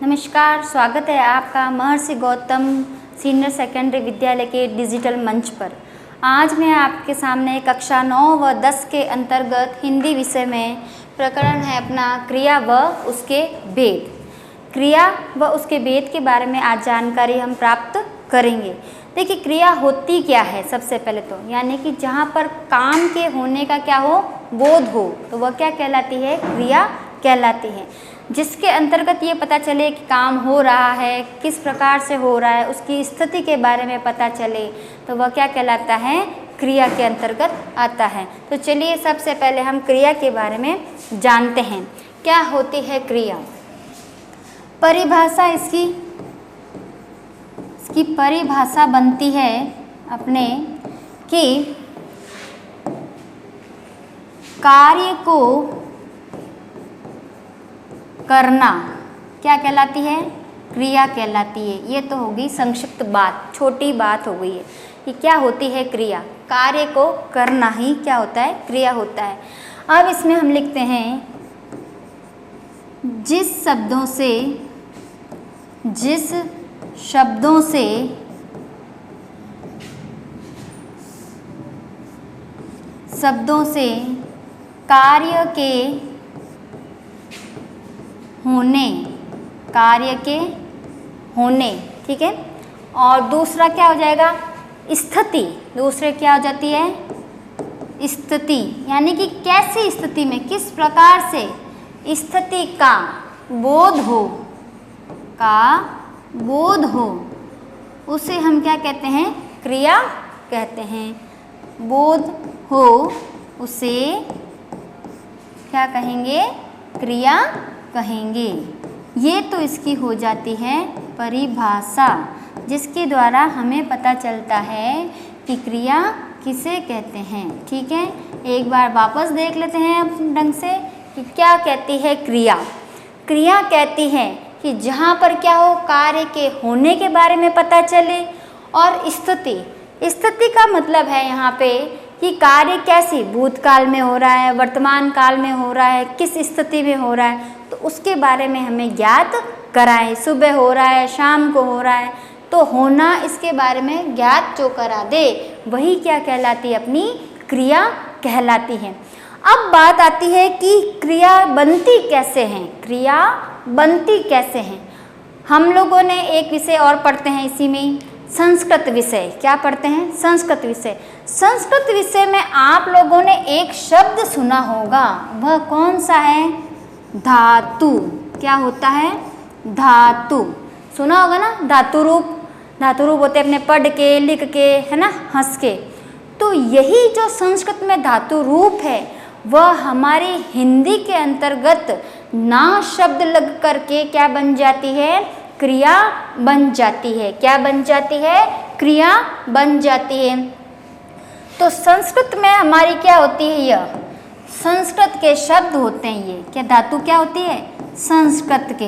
नमस्कार, स्वागत है आपका महर्षि गौतम सीनियर सेकेंडरी विद्यालय के डिजिटल मंच पर। आज मैं आपके सामने कक्षा 9 व 10 के अंतर्गत हिंदी विषय में प्रकरण है अपना क्रिया व उसके भेद। क्रिया व उसके भेद के बारे में आज जानकारी हम प्राप्त करेंगे। देखिए, क्रिया होती क्या है सबसे पहले तो, यानी कि जहाँ पर काम के होने का क्या हो, बोध हो, तो वह क्या कहलाती है, क्रिया कहलाती है। जिसके अंतर्गत ये पता चले कि काम हो रहा है, किस प्रकार से हो रहा है, उसकी स्थिति के बारे में पता चले, तो वह क्या कहलाता है, क्रिया के अंतर्गत आता है। तो चलिए सबसे पहले हम क्रिया के बारे में जानते हैं। क्या होती है क्रिया? परिभाषा इसकी परिभाषा बनती है अपने कि कार्य को करना क्या कहलाती है, क्रिया कहलाती है। ये तो होगी संक्षिप्त बात, छोटी बात हो गई है कि क्या होती है क्रिया। कार्य को करना ही क्या होता है, क्रिया होता है। अब इसमें हम लिखते हैं जिस शब्दों से कार्य के होने, ठीक है। और दूसरा क्या हो जाएगा, स्थिति। दूसरे क्या हो जाती है, स्थिति, यानी कि कैसी स्थिति में, किस प्रकार से स्थिति का बोध हो, उसे हम क्या कहते हैं, क्रिया कहते हैं। बोध हो उसे क्या कहेंगे, क्रिया कहेंगे। ये तो इसकी हो जाती है परिभाषा, जिसके द्वारा हमें पता चलता है कि क्रिया किसे कहते हैं। ठीक है, एक बार वापस देख लेते हैं ढंग से कि क्या कहती है क्रिया। क्रिया कहती है कि जहाँ पर क्या हो, कार्य के होने के बारे में पता चले। और स्थिति का मतलब है यहाँ पे कि कार्य कैसी, भूतकाल में हो रहा है, वर्तमान काल में हो रहा है, किस स्थिति में हो रहा है, तो उसके बारे में हमें ज्ञात कराए। सुबह हो रहा है, शाम को हो रहा है, तो होना इसके बारे में ज्ञात जो करा दे, वही क्या कहलाती है, अपनी क्रिया कहलाती है। अब बात आती है कि क्रिया बनती कैसे हैं, क्रिया बनती कैसे हैं। हम लोगों ने एक विषय और पढ़ते हैं इसी में, संस्कृत विषय। क्या पढ़ते हैं, संस्कृत विषय। संस्कृत विषय में आप लोगों ने एक शब्द सुना होगा, वह कौन सा है, धातु। क्या होता है, धातु। सुना होगा ना, धातु रूप होते हैं अपने पढ़ के, लिख के, है ना, हंस के। तो यही जो संस्कृत में धातु रूप है, वह हमारी हिंदी के अंतर्गत ना शब्द लग करके क्या बन जाती है, क्रिया बन जाती है। क्या बन जाती है, क्रिया बन जाती है। तो संस्कृत में हमारी क्या होती है, यह संस्कृत के शब्द होते हैं। ये क्या धातु क्या होती है, संस्कृत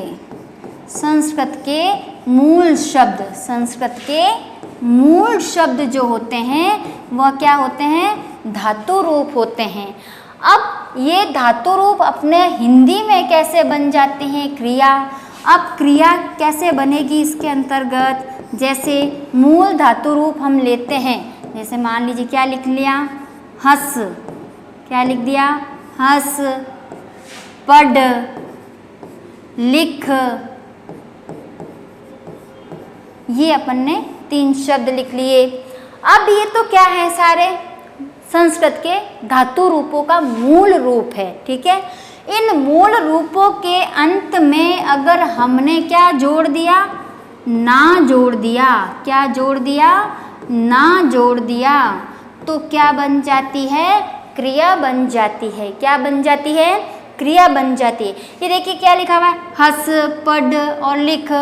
के मूल शब्द जो होते हैं वह क्या होते हैं, धातु रूप होते हैं। अब ये धातु रूप अपने हिंदी में कैसे बन जाते हैं, क्रिया। अब क्रिया कैसे बनेगी इसके अंतर्गत, जैसे मूल धातु रूप हम लेते हैं, जैसे मान लीजिए क्या लिख लिया, हंस। क्या लिख दिया, हंस, पढ़, लिख। ये अपन ने 3 शब्द लिख लिए। अब ये तो क्या है, सारे संस्कृत के धातु रूपों का मूल रूप है। ठीक है, इन मूल रूपों के अंत में अगर हमने क्या जोड़ दिया, ना जोड़ दिया। क्या जोड़ दिया, ना जोड़ दिया, तो क्या बन जाती है, क्रिया बन जाती है। क्या बन जाती है, क्रिया बन जाती है। ये देखिए क्या लिखा हुआ है, हंस, पढ़ और लिख,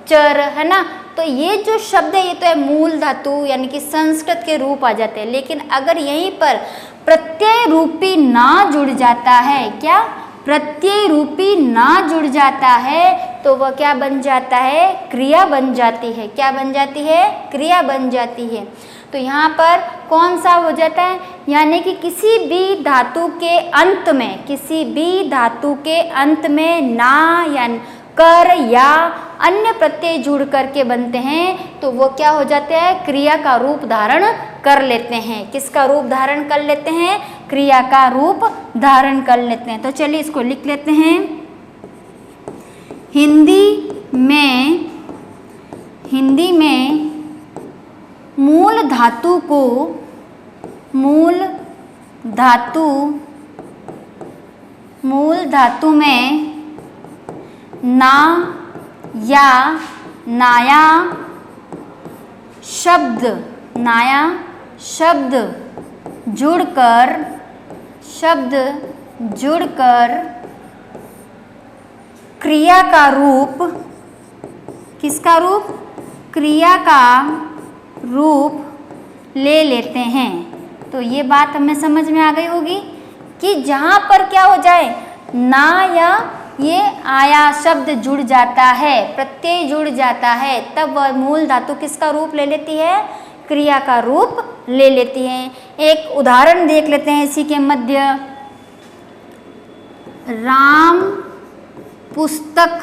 चर, है ना। तो ये जो शब्द है, ये तो है मूल धातु, यानी कि संस्कृत के रूप आ जाते हैं। लेकिन अगर यहीं पर प्रत्यय रूपी ना जुड़ जाता है, क्या, प्रत्यय रूपी ना जुड़ जाता है, तो वह क्या बन जाता है, क्रिया बन जाती है। क्या बन जाती है, क्रिया बन जाती है। तो यहाँ पर कौन सा हो जाता है, यानी कि किसी भी धातु के अंत में, किसी भी धातु के अंत में ना या कर या अन्य प्रत्यय जुड़ करके बनते हैं तो वो क्या हो जाते हैं, क्रिया का रूप धारण कर लेते हैं। किसका रूप धारण कर लेते हैं, क्रिया का रूप धारण कर लेते हैं। तो चलिए इसको लिख लेते हैं। हिंदी में मूल धातु में ना या नाया शब्द जुड़कर क्रिया का रूप, किसका रूप, क्रिया का रूप ले लेते हैं। तो ये बात हमें समझ में आ गई होगी कि जहाँ पर क्या हो जाए, ना या ये आया शब्द जुड़ जाता है, प्रत्यय जुड़ जाता है, तब वह मूल धातु किसका रूप ले लेती है, क्रिया का रूप ले लेती है। एक उदाहरण देख लेते हैं इसी के मध्य। राम पुस्तक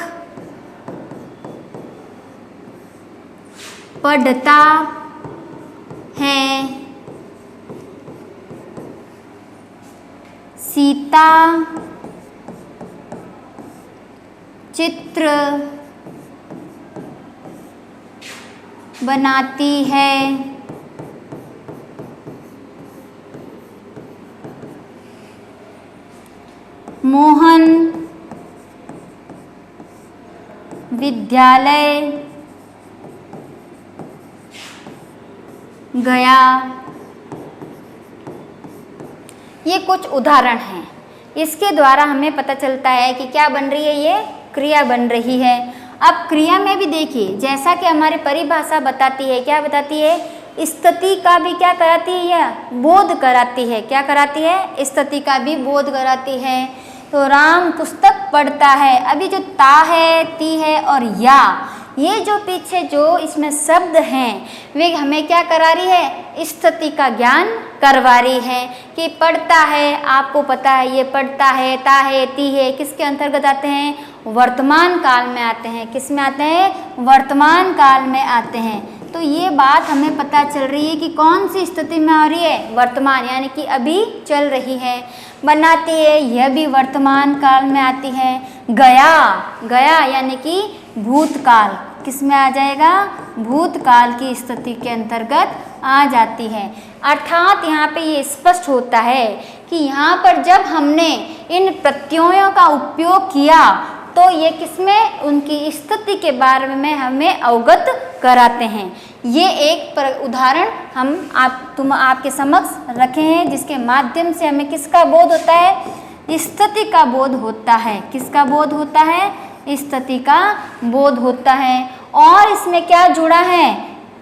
पढ़ता है, सीता चित्र बनाती है, मोहन विद्यालय गया। ये कुछ उदाहरण हैं। इसके द्वारा हमें पता चलता है कि क्या बन रही है, ये क्रिया बन रही है। अब क्रिया में भी देखिए, जैसा कि हमारी परिभाषा बताती है, क्या बताती है, स्थिति का भी क्या कराती है, यह बोध कराती है। क्या कराती है, स्थिति का भी बोध कराती है। तो राम पुस्तक पढ़ता है, अभी जो ता है, ती है और या, ये जो पीछे जो इसमें शब्द हैं वे हमें क्या करा रही है, स्थिति का ज्ञान करवा रही है कि पढ़ता है। आपको पता है ये पढ़ता है, ता है, ती है, किसके अंतर्गत आते हैं, वर्तमान काल में आते हैं। किस में आते हैं, वर्तमान काल में आते हैं। तो ये बात हमें पता चल रही है कि कौन सी स्थिति में आ रही है, वर्तमान, यानी कि अभी चल रही है। बनाती है, यह भी वर्तमान काल में आती है। गया यानी कि भूतकाल, किस में आ जाएगा, भूतकाल की स्थिति के अंतर्गत आ जाती है। अर्थात यहाँ पे ये स्पष्ट होता है कि यहाँ पर जब हमने इन प्रत्ययों का उपयोग किया तो ये किसमें, उनकी स्थिति के बारे में हमें अवगत कराते हैं। ये एक उदाहरण हम आपके समक्ष रखे हैं जिसके माध्यम से हमें किसका बोध होता है, स्थिति का बोध होता है। किसका बोध होता है, स्थिति का बोध होता है। और इसमें क्या जुड़ा है,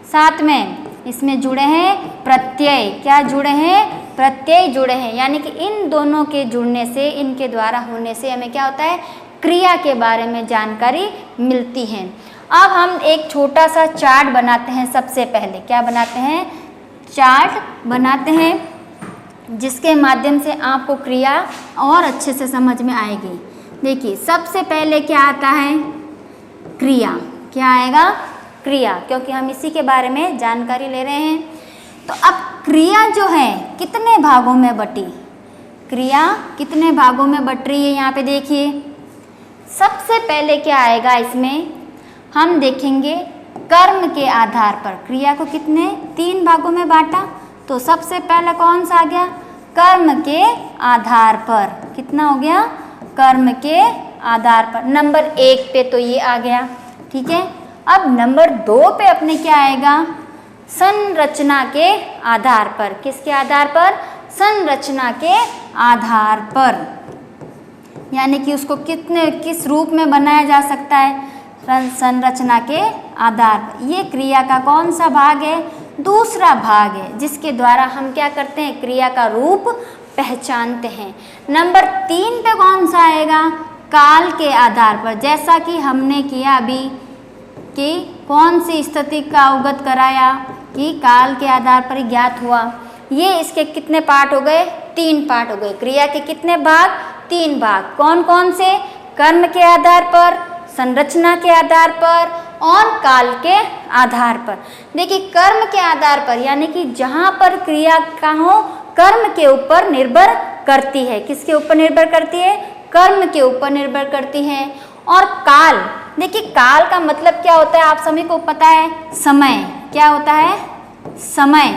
साथ में इसमें जुड़े हैं प्रत्यय। क्या जुड़े हैं, प्रत्यय जुड़े हैं, यानी कि इन दोनों के जुड़ने से, इनके द्वारा होने से हमें क्या होता है, क्रिया के बारे में जानकारी मिलती है। अब हम एक छोटा सा चार्ट बनाते हैं। सबसे पहले क्या बनाते हैं, चार्ट बनाते हैं जिसके माध्यम से आपको क्रिया और अच्छे से समझ में आएगी। देखिए सबसे पहले क्या आता है, क्रिया। क्या आएगा, क्रिया, क्योंकि हम इसी के बारे में जानकारी ले रहे हैं। तो अब क्रिया जो है कितने भागों में बटी, क्रिया कितने भागों में बट रही है, यहाँ पे देखिए। सबसे पहले क्या आएगा, इसमें हम देखेंगे कर्म के आधार पर क्रिया को कितने, 3 भागों में बांटा। तो सबसे पहले कौन सा आ गया, कर्म के आधार पर। कितना हो गया, कर्म के आधार पर। नंबर 1 पे तो ये आ गया, ठीक है। अब नंबर 2 पे अपने क्या आएगा, संरचना के आधार पर। किसके आधार पर, संरचना के आधार पर, यानी कि उसको किस रूप में बनाया जा सकता है, संरचना के आधार पर। ये क्रिया का कौन सा भाग है, दूसरा भाग है, जिसके द्वारा हम क्या करते हैं, क्रिया का रूप पहचानते हैं। नंबर 3 पे कौन सा आएगा, काल के आधार पर। जैसा कि हमने किया अभी कि कौन सी स्थिति का अवगत कराया कि काल के आधार पर ज्ञात हुआ। ये इसके कितने पार्ट हो गए, 3 पार्ट हो गए। क्रिया के कितने भाग, 3 भाग। कौन कौन से, कर्म के आधार पर, संरचना के आधार पर और काल के आधार पर। देखिए कर्म के आधार पर यानी कि जहाँ पर क्रिया का हो कर्म के ऊपर निर्भर करती है। किसके ऊपर निर्भर करती है? कर्म के ऊपर निर्भर करती है। और काल, देखिए काल का मतलब क्या होता है, आप सभी को पता है, समय। क्या होता है? समय।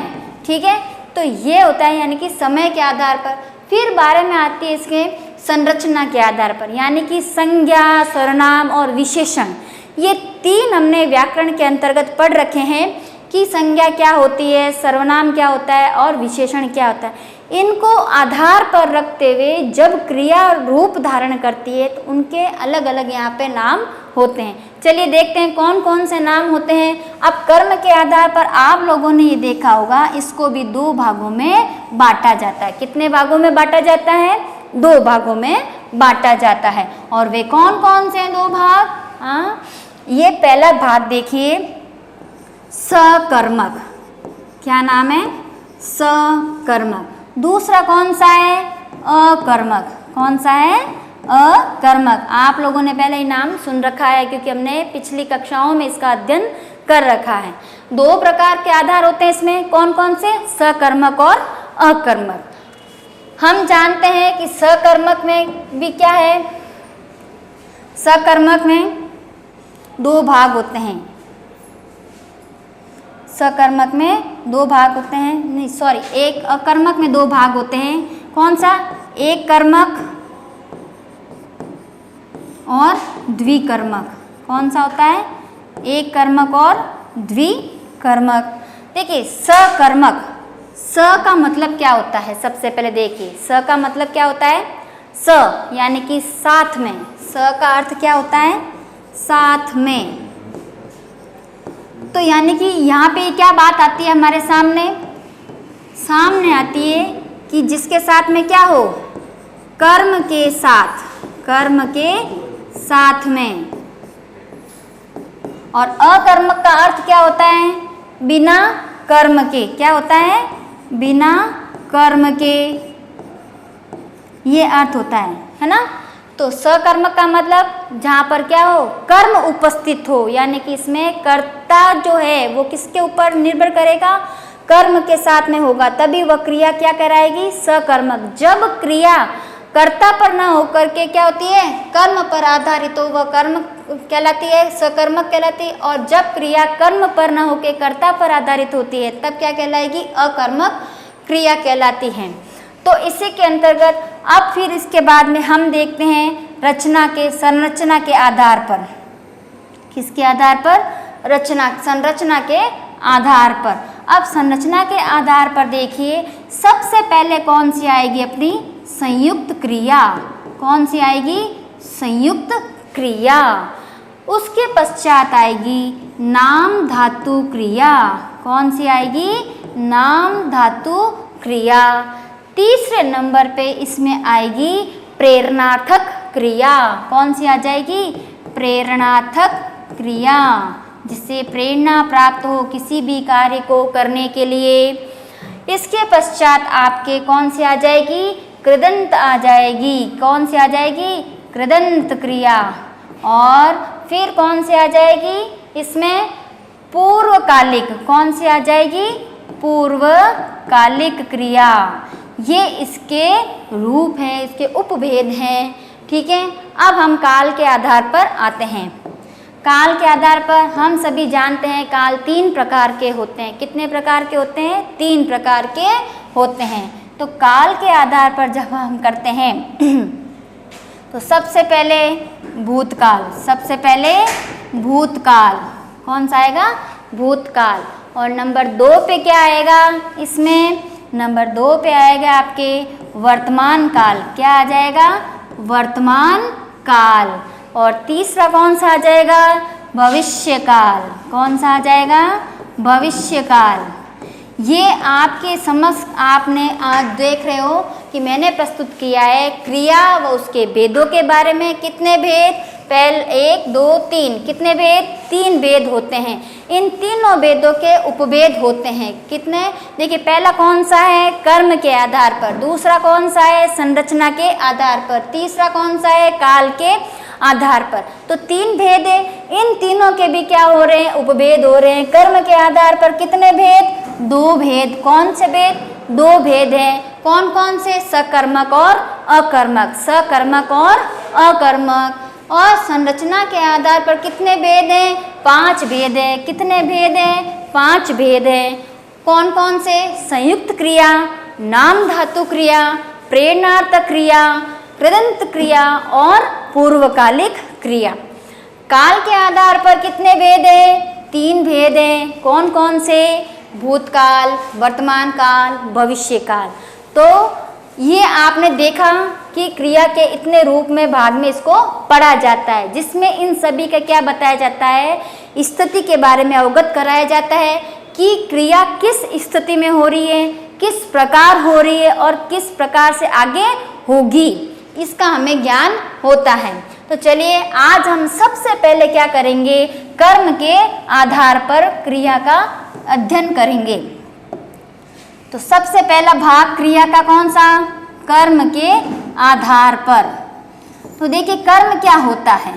ठीक है, तो ये होता है यानी कि समय के आधार पर। फिर बारे में आती है इसके संरचना के आधार पर, यानी कि संज्ञा, सर्वनाम और विशेषण। ये तीन हमने व्याकरण के अंतर्गत पढ़ रखे हैं कि संज्ञा क्या होती है, सर्वनाम क्या होता है और विशेषण क्या होता है। इनको आधार पर रखते हुए जब क्रिया रूप धारण करती है तो उनके अलग अलग यहाँ पे नाम होते हैं। चलिए देखते हैं कौन कौन से नाम होते हैं। अब कर्म के आधार पर आप लोगों ने ये देखा होगा, इसको भी दो भागों में बांटा जाता है। कितने भागों में बांटा जाता है? दो भागों में बांटा जाता है। और वे कौन कौन से हैं दो भाग? ये पहला भाग देखिए, सकर्मक। क्या नाम है? सकर्मक। दूसरा कौन सा है? अकर्मक। कौन सा है? अकर्मक। आप लोगों ने पहले ही नाम सुन रखा है क्योंकि हमने पिछली कक्षाओं में इसका अध्ययन कर रखा है। दो प्रकार के आधार होते हैं इसमें, कौन कौन से? सकर्मक और अकर्मक। हम जानते हैं कि सकर्मक में भी क्या है, सकर्मक में दो भाग होते हैं। सकर्मक में दो भाग होते हैं, नहीं सॉरी, एक अकर्मक में दो भाग होते हैं। कौन सा? एक कर्मक और द्विकर्मक। कौन सा होता है? एक कर्मक और द्विकर्मक। देखिए सकर्मक, स का मतलब क्या होता है? सबसे पहले देखिए स का मतलब क्या होता है? स यानी कि साथ में। स का अर्थ क्या होता है? साथ में। तो यानी कि यहाँ पे क्या बात आती है हमारे सामने? सामने आती है कि जिसके साथ में क्या हो? कर्म के साथ, कर्म के साथ में। और अकर्मक का अर्थ क्या होता है? बिना कर्म के। क्या होता है? बिना कर्म के, ये अर्थ होता है ना। तो सकर्मक का मतलब जहाँ पर क्या हो? कर्म उपस्थित हो, यानी कि इसमें कर्ता जो है वो किसके ऊपर निर्भर करेगा? कर्म के साथ में होगा, तभी वह क्रिया क्या कराएगी? सकर्मक। जब क्रिया कर्ता पर ना होकर के क्या होती है? कर्म पर आधारित हो, वह कर्म कहलाती है, सकर्मक कहलाती है। और जब क्रिया कर्म पर ना होकर कर्ता पर आधारित होती है तब क्या कहलाएगी? अकर्मक क्रिया कहलाती है। तो इसी के अंतर्गत अब फिर इसके बाद में हम देखते हैं रचना के, संरचना के आधार पर। किसके आधार पर? रचना, संरचना के आधार पर। अब संरचना के आधार पर देखिए सबसे पहले कौन सी आएगी? अपनी संयुक्त क्रिया। कौन सी आएगी? संयुक्त क्रिया। उसके पश्चात आएगी नाम धातु क्रिया। कौन सी आएगी? नाम धातु क्रिया। तीसरे नंबर पे इसमें आएगी प्रेरणार्थक क्रिया। कौन सी आ जाएगी? प्रेरणार्थक क्रिया, जिससे प्रेरणा प्राप्त हो किसी भी कार्य को करने के लिए। इसके पश्चात आपके कौन सी आ जाएगी? कृदंत आ जाएगी। कौन सी आ जाएगी? कृदंत क्रिया। और फिर कौन सी आ जाएगी? इसमें पूर्वकालिक। कौन सी आ जाएगी? पूर्वकालिक क्रिया। ये इसके रूप हैं, इसके उपभेद हैं। ठीक है, अब हम काल के आधार पर आते हैं। काल के आधार पर हम सभी जानते हैं काल तीन प्रकार के होते हैं। कितने प्रकार के होते हैं? तीन प्रकार के होते हैं। तो काल के आधार पर जब हम करते हैं तो सबसे पहले भूतकाल। सबसे पहले भूतकाल। कौन सा आएगा? भूतकाल। और नंबर दो पे क्या आएगा? इसमें नंबर दो पे आएगा आपके वर्तमान काल। क्या आ जाएगा? वर्तमान काल। और तीसरा कौन सा आ जाएगा? भविष्य काल। कौन सा आ जाएगा? भविष्य काल। ये आपके समक्ष आपने आज देख रहे हो कि मैंने प्रस्तुत किया है क्रिया व उसके भेदों के बारे में। कितने भेद? पहले 1 2 3। कितने भेद? 3 भेद होते हैं। इन तीनों भेदों के उपभेद होते हैं। कितने? देखिए पहला कौन सा है? कर्म के आधार पर। दूसरा कौन सा है? संरचना के आधार पर। तीसरा कौन सा है? काल के आधार पर। तो 3 भेद है, इन तीनों के भी क्या हो रहे हैं, उपभेद हो रहे हैं। कर्म के आधार पर कितने भेद, 2 भेद। कौन से भेद, 2 भेद हैं। कौन कौन से, सकर्मक और अकर्मक, सकर्मक और अकर्मक। और संरचना के आधार पर कितने भेद हैं, 5 भेद हैं। कितने भेद हैं, 5 भेद हैं। कौन कौन से, संयुक्त क्रिया, नाम धातु क्रिया, प्रेरणार्थक क्रिया, कृदंत क्रिया और पूर्वकालिक क्रिया। काल के आधार पर कितने भेद हैं, 3 भेद हैं। कौन कौन से, भूतकाल, वर्तमान काल, भविष्य काल। तो ये आपने देखा कि क्रिया के इतने रूप में भाग में इसको पढ़ा जाता है, जिसमें इन सभी का क्या बताया जाता है, स्थिति के बारे में अवगत कराया जाता है कि क्रिया किस स्थिति में हो रही है, किस प्रकार हो रही है और किस प्रकार से आगे होगी, इसका हमें ज्ञान होता है। तो चलिए आज हम सबसे पहले क्या करेंगे, कर्म के आधार पर क्रिया का अध्ययन करेंगे। तो सबसे पहला भाग क्रिया का कौन सा, कर्म के आधार पर। तो देखिए कर्म क्या होता है।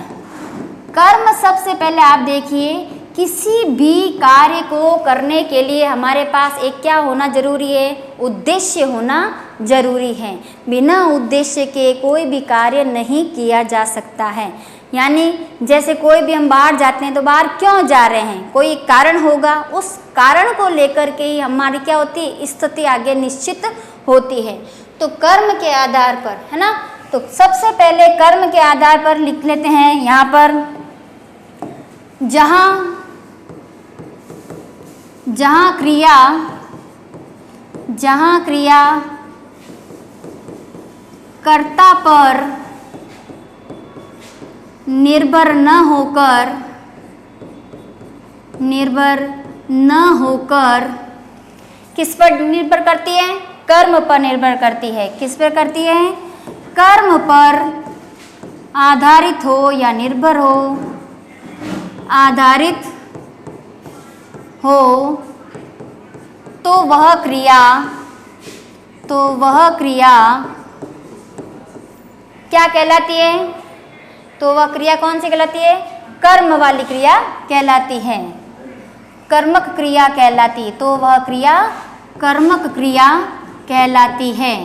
कर्म सबसे पहले आप देखिए, किसी भी कार्य को करने के लिए हमारे पास एक क्या होना जरूरी है, उद्देश्य होना जरूरी है। बिना उद्देश्य के कोई भी कार्य नहीं किया जा सकता है। यानी जैसे कोई भी हम बाहर जाते हैं तो बाहर क्यों जा रहे हैं, कोई कारण होगा, उस कारण को लेकर के ही हमारी क्या होती है, स्थिति आगे निश्चित होती है। तो कर्म के आधार पर, है ना। तो सबसे पहले कर्म के आधार पर लिख लेते हैं यहाँ पर, जहाँ क्रिया कर्ता पर निर्भर न होकर किस पर निर्भर करती है, कर्म पर निर्भर करती है। किस पर करती है, कर्म पर आधारित हो या निर्भर हो, आधारित हो तो वह क्रिया क्या कहलाती है, तो वह क्रिया कौन सी कहलाती है, कर्म वाली क्रिया कहलाती है, कर्मक क्रिया कहलाती है। तो वह क्रिया कर्मक क्रिया कहलाती है,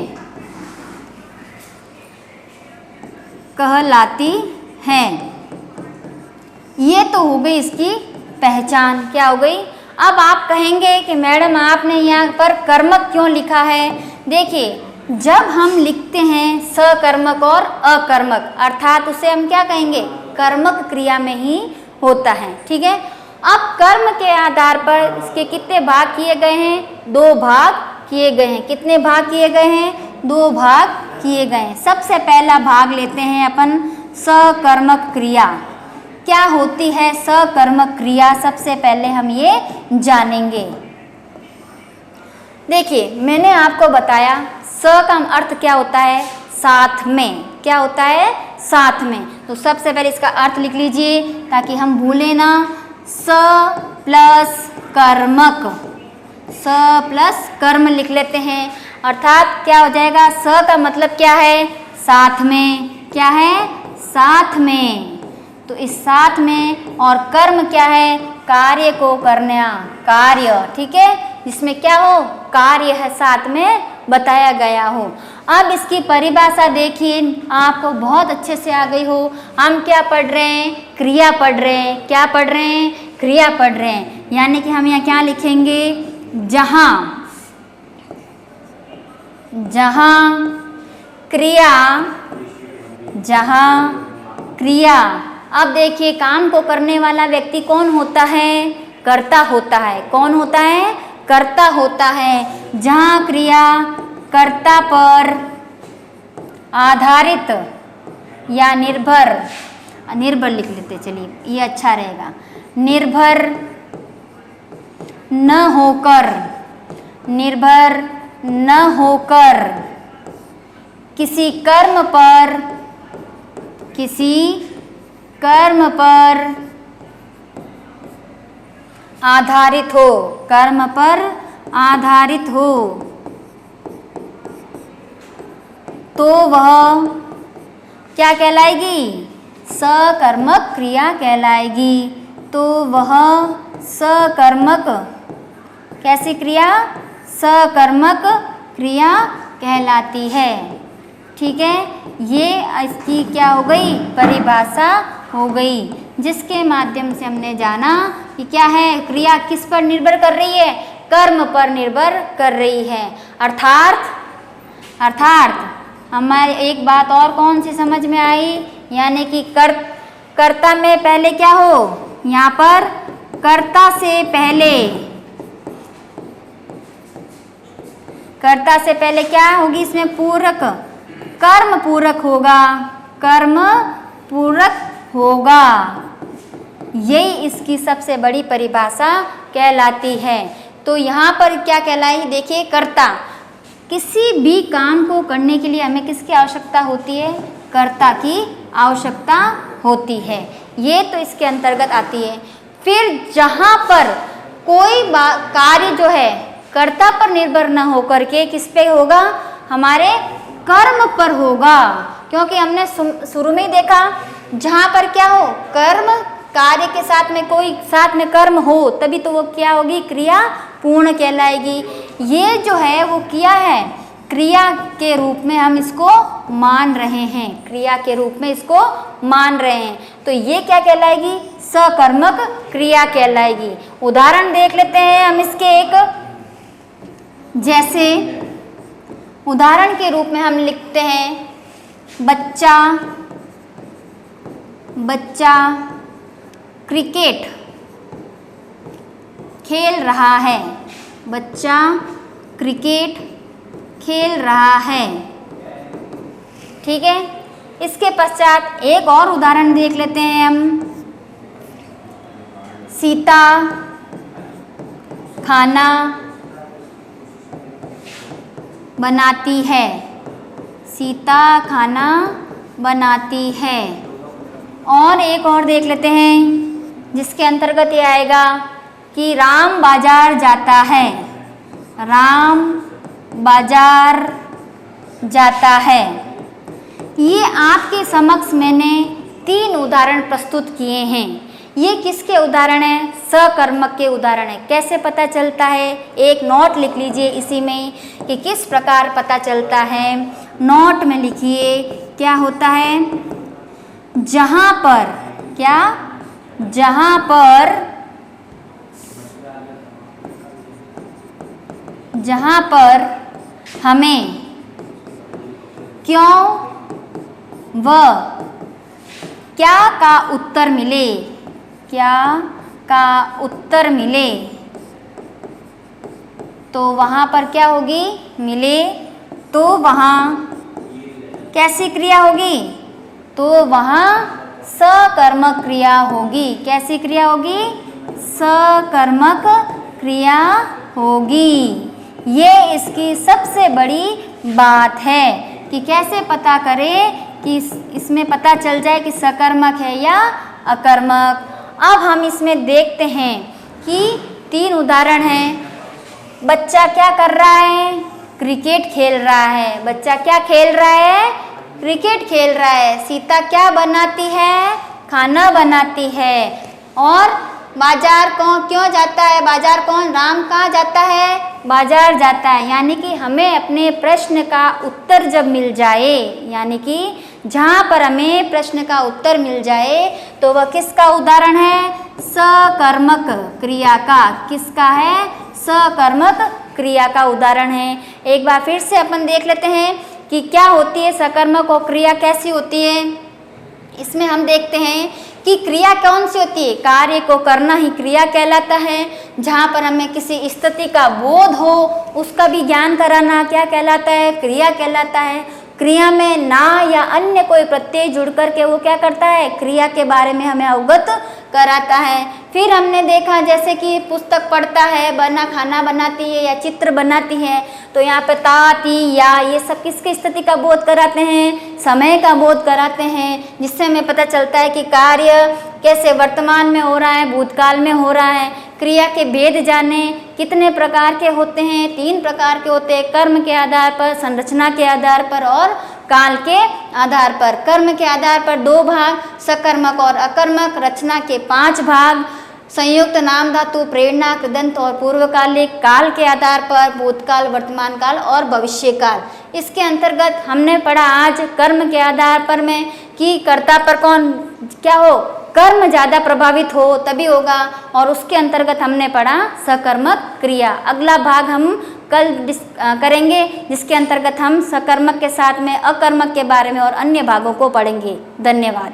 ये तो हो गई इसकी पहचान। क्या हो गई। अब आप कहेंगे कि मैडम आपने यहाँ पर कर्मक क्यों लिखा है। देखिए जब हम लिखते हैं सकर्मक और अकर्मक, अर्थात उसे हम क्या कहेंगे, कर्मक क्रिया में ही होता है। ठीक है। अब कर्म के आधार पर इसके कितने भाग किए गए हैं, 2 भाग किए गए हैं। कितने भाग किए गए हैं, 2 भाग किए गए हैं। सबसे पहला भाग लेते हैं अपन सकर्मक क्रिया। क्या होती है सकर्मक क्रिया, सबसे पहले हम ये जानेंगे। देखिए मैंने आपको बताया स का अर्थ क्या होता है, साथ में। क्या होता है, साथ में। तो सबसे पहले इसका अर्थ लिख लीजिए ताकि हम भूलें ना। स प्लस कर्मक, स प्लस कर्म लिख लेते हैं। अर्थात क्या हो जाएगा, स का मतलब क्या है, साथ में। क्या है, साथ में। तो इस साथ में, और कर्म क्या है, कार्य को करना, कार्य। ठीक है, जिसमें क्या हो, कार्य है, साथ में बताया गया हो। अब इसकी परिभाषा देखिए, आपको बहुत अच्छे से आ गई हो। हम क्या पढ़ रहे हैं, क्रिया पढ़ रहे हैं। क्या पढ़ रहे हैं, क्रिया पढ़ रहे हैं। यानी कि हम यहाँ क्या लिखेंगे, जहाँ क्रिया। अब देखिए काम को करने वाला व्यक्ति कौन होता है, कर्ता होता है। कौन होता है, कर्ता होता है। जहाँ क्रिया कर्ता पर आधारित या निर्भर लिख लेते, चलिए ये अच्छा रहेगा। निर्भर न होकर किसी कर्म पर आधारित हो, कर्म पर आधारित हो, तो वह क्या कहलाएगी, सकर्मक क्रिया कहलाएगी। तो वह सकर्मक कैसी क्रिया? सकर्मक क्रिया कहलाती है। ठीक है, ये इसकी क्या हो गई? परिभाषा हो गई, जिसके माध्यम से हमने जाना कि क्या है, क्रिया किस पर निर्भर कर रही है? कर्म पर निर्भर कर रही है। अर्थात हमारे एक बात और कौन सी समझ में आई, यानी कि कर्ता में पहले क्या हो, यहाँ पर कर्ता से पहले क्या होगी? इसमें पूरक, कर्म पूरक होगा, कर्म पूरक होगा। यही इसकी सबसे बड़ी परिभाषा कहलाती है। तो यहाँ पर क्या कहलाई? देखिए, कर्ता, किसी भी काम को करने के लिए हमें किसकी आवश्यकता होती है? कर्ता की आवश्यकता होती है। ये तो इसके अंतर्गत आती है। फिर जहाँ पर कोई कार्य जो है कर्ता पर निर्भर न होकर के किस पे होगा? हमारे कर्म पर होगा। क्योंकि हमने शुरू में ही देखा, जहाँ पर क्या हो, कर्म, कार्य के साथ में कोई साथ में कर्म हो, तभी तो वो क्या होगी? क्रिया पूर्ण कहलाएगी। ये जो है वो क्या है? क्रिया के रूप में हम इसको मान रहे हैं, क्रिया के रूप में इसको मान रहे हैं। तो ये क्या कहलाएगी? सकर्मक क्रिया कहलाएगी। उदाहरण देख लेते हैं हम इसके एक, जैसे उदाहरण के रूप में हम लिखते हैं, बच्चा क्रिकेट खेल रहा है। बच्चा क्रिकेट खेल रहा है। ठीक है, इसके पश्चात एक और उदाहरण देख लेते हैं हम, सीता खाना बनाती है। सीता खाना बनाती है। और एक और देख लेते हैं, जिसके अंतर्गत ये आएगा कि राम बाजार जाता है। राम बाजार जाता है। ये आपके समक्ष मैंने 3 उदाहरण प्रस्तुत किए हैं। ये किसके उदाहरण हैं? सकर्मक के उदाहरण हैं। कैसे पता चलता है? एक नोट लिख लीजिए इसी में कि किस प्रकार पता चलता है। नोट में लिखिए क्या होता है, जहाँ पर क्या, जहाँ पर हमें क्यों व क्या का उत्तर मिले, क्या का उत्तर मिले, तो वहाँ पर क्या होगी? मिले, तो वहाँ कैसी क्रिया होगी? तो वहाँ सकर्मक क्रिया होगी। कैसी क्रिया होगी? सकर्मक क्रिया होगी। ये इसकी सबसे बड़ी बात है कि कैसे पता करें कि इसमें पता चल जाए कि सकर्मक है या अकर्मक। अब हम इसमें देखते हैं कि 3 उदाहरण हैं। बच्चा क्या कर रहा है? क्रिकेट खेल रहा है। बच्चा क्या खेल रहा है? क्रिकेट खेल रहा है। सीता क्या बनाती है? खाना बनाती है। और बाजार कौन क्यों जाता है? बाजार कौन? राम कहाँ जाता है? बाजार जाता है। यानी कि हमें अपने प्रश्न का उत्तर जब मिल जाए, यानी कि जहाँ पर हमें प्रश्न का उत्तर मिल जाए, तो वह किसका उदाहरण है? सकर्मक क्रिया का। किसका है? सकर्मक क्रिया का उदाहरण है। एक बार फिर से अपन देख लेते हैं कि क्या होती है सकर्मक और क्रिया कैसी होती है। इसमें हम देखते हैं कि क्रिया कौन सी होती है? कार्य को करना ही क्रिया कहलाता है। जहाँ पर हमें किसी स्थिति का बोध हो, उसका भी ज्ञान कराना क्या कहलाता है? क्रिया कहलाता है। क्रिया में ना या अन्य कोई प्रत्यय जुड़ करके वो क्या करता है? क्रिया के बारे में हमें अवगत कराता है। फिर हमने देखा जैसे कि पुस्तक पढ़ता है, खाना बनाती है या चित्र बनाती है, तो यहाँ पे ता, ती, या ये सब किसकी स्थिति का बोध कराते हैं? समय का बोध कराते हैं, जिससे हमें पता चलता है कि कार्य कैसे वर्तमान में हो रहा है, भूतकाल में हो रहा है। क्रिया के भेद जाने कितने प्रकार के होते हैं? 3 प्रकार के होते हैं, कर्म के आधार पर, संरचना के आधार पर और काल के आधार पर। कर्म के आधार पर 2 भाग, सकर्मक और अकर्मक। रचना के 5 भाग, संयुक्त नाम धातु, प्रेरणा, कृदंत और पूर्वकालिक। काल के आधार पर भूतकाल, वर्तमान काल और भविष्य काल। इसके अंतर्गत हमने पढ़ा आज कर्म के आधार पर में कि कर्ता पर कौन क्या हो, कर्म ज़्यादा प्रभावित हो तभी होगा, और उसके अंतर्गत हमने पढ़ा सकर्मक क्रिया। अगला भाग हम कल करेंगे, जिसके अंतर्गत हम सकर्मक के साथ में अकर्मक के बारे में और अन्य भागों को पढ़ेंगे। धन्यवाद।